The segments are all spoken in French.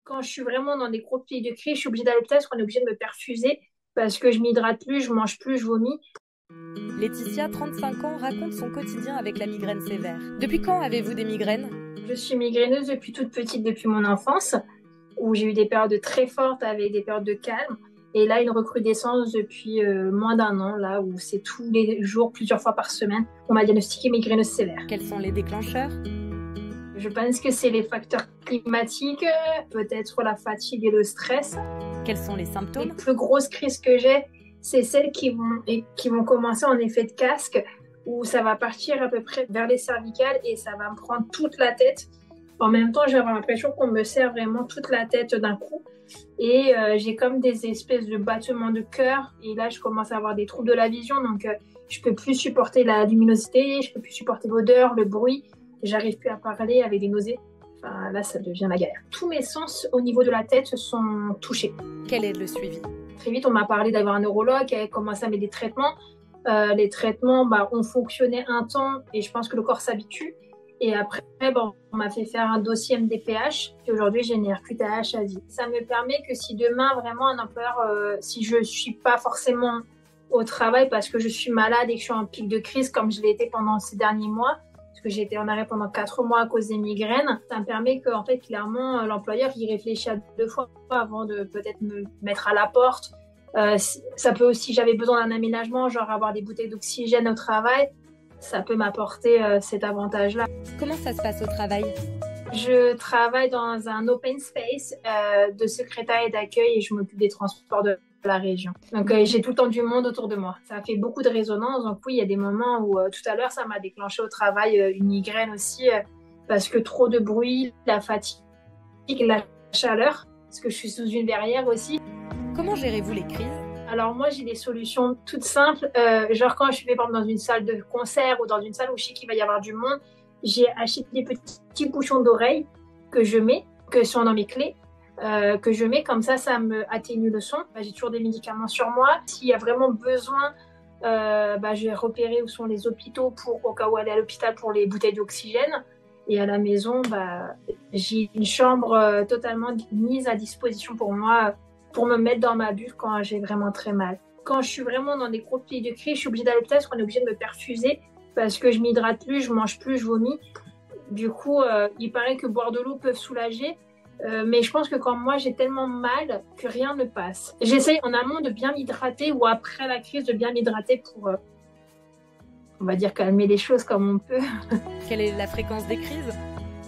Quand je suis vraiment dans des gros pics de crise, je suis obligée d'aller à l'hôpital parce qu'on est obligé de me perfuser parce que je m'hydrate plus, je mange plus, je vomis. Laetitia, 35 ans, raconte son quotidien avec la migraine sévère. Depuis quand avez-vous des migraines? Je suis migraineuse depuis toute petite, depuis mon enfance, où j'ai eu des périodes très fortes avec des périodes de calme. Et là, une recrudescence depuis moins d'un an, là, où c'est tous les jours, plusieurs fois par semaine. On m'a diagnostiqué migraineuse sévère. Quels sont les déclencheurs? Je pense que c'est les facteurs climatiques, peut-être la fatigue et le stress. Quels sont les Les symptômes? plus grosses crises que j'ai, c'est celles qui vont commencer en effet de casque, où ça va partir à peu près vers les cervicales et ça va me prendre toute la tête. En même temps, j'ai l'impression qu'on me serre vraiment toute la tête d'un coup. Et j'ai comme des espèces de battements de cœur. Et là, je commence à avoir des troubles de la vision. Donc, je peux plus supporter la luminosité, je peux plus supporter l'odeur, le bruit. J'arrive plus à parler avec des nausées. Enfin, là, ça devient la galère. Tous mes sens au niveau de la tête sont touchés. Quel est le suivi? Très vite, on m'a parlé d'avoir un neurologue, qui avait commencé à mettre des traitements. Les traitements ont fonctionné un temps et je pense que le corps s'habitue. Et après, on m'a fait faire un dossier MDPH. Et aujourd'hui, j'ai une RQTH à vie. Ça me permet que si demain, vraiment, un employeur, si je ne suis pas forcément au travail parce que je suis malade et que je suis en pic de crise comme je l'ai été pendant ces derniers mois, parce que j'ai été en arrêt pendant 4 mois à cause des migraines, ça me permet que, en fait, clairement, l'employeur, il réfléchit à 2 fois avant de peut-être me mettre à la porte. Ça peut aussi, j'avais besoin d'un aménagement, genre avoir des bouteilles d'oxygène au travail, ça peut m'apporter cet avantage-là. Comment ça se passe au travail? Je travaille dans un open space de secrétariat et d'accueil et je m'occupe des transports de la région. Donc j'ai tout le temps du monde autour de moi. Ça fait beaucoup de résonance. Donc oui, il y a des moments où tout à l'heure, ça m'a déclenché au travail une migraine aussi parce que trop de bruit, la fatigue, la chaleur, parce que je suis sous une verrière aussi. Comment gérez-vous les crises? Alors moi, j'ai des solutions toutes simples. Genre quand je vais par exemple dans une salle de concert ou dans une salle où je sais qu'il va y avoir du monde, j'ai acheté des petits bouchons d'oreille que je mets, que sont dans mes clés, que je mets comme ça me atténue le son. J'ai toujours des médicaments sur moi. S'il y a vraiment besoin, je vais repérer où sont les hôpitaux pour au cas où aller à l'hôpital pour les bouteilles d'oxygène. Et à la maison, j'ai une chambre totalement mise à disposition pour moi pour me mettre dans ma bulle quand j'ai vraiment très mal. Quand je suis vraiment dans des gros pics de crise, je suis obligée d'aller à l'hôpital parce qu'on est obligé de me perfuser parce que je m'hydrate plus, je mange plus, je vomis. Du coup, il paraît que boire de l'eau peut soulager, mais je pense que quand moi j'ai tellement mal que rien ne passe. J'essaye en amont de bien m'hydrater ou après la crise de bien m'hydrater pour, on va dire, calmer les choses comme on peut. Quelle est la fréquence des crises?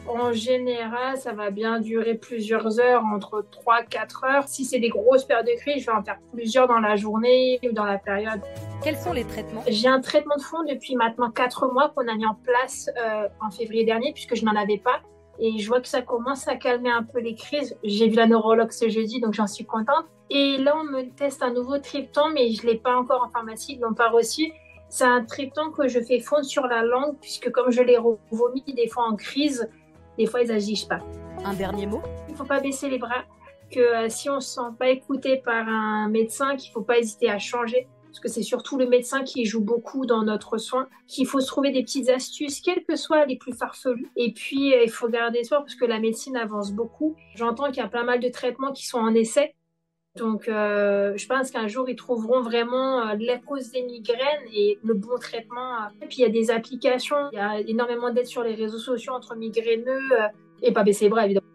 En général, ça va bien durer plusieurs heures, entre 3 à 4 heures. Si c'est des grosses périodes de crise, je vais en faire plusieurs dans la journée ou dans la période. Quels sont les traitements? J'ai un traitement de fond depuis maintenant 4 mois qu'on a mis en place en février dernier, puisque je n'en avais pas. Et je vois que ça commence à calmer un peu les crises. J'ai vu la neurologue ce jeudi, donc j'en suis contente. Et là, on me teste un nouveau triptan, mais je ne l'ai pas encore en pharmacie, ils ne l'ont pas reçu. C'est un triptan que je fais fondre sur la langue, puisque comme je l'ai vomi des fois en crise, des fois, ils n'agissent pas. Un dernier mot? Il ne faut pas baisser les bras, que si on ne se sent pas écouté par un médecin, qu'il ne faut pas hésiter à changer, parce que c'est surtout le médecin qui joue beaucoup dans notre soin, qu'il faut se trouver des petites astuces, quelles que soient les plus farfelues. Et puis, il faut garder espoir, parce que la médecine avance beaucoup. J'entends qu'il y a pas mal de traitements qui sont en essai. Donc, je pense qu'un jour, ils trouveront vraiment la cause des migraines et le bon traitement. Et puis, il y a des applications, il y a énormément d'aide sur les réseaux sociaux entre migraineux et pas baisser les bras, évidemment.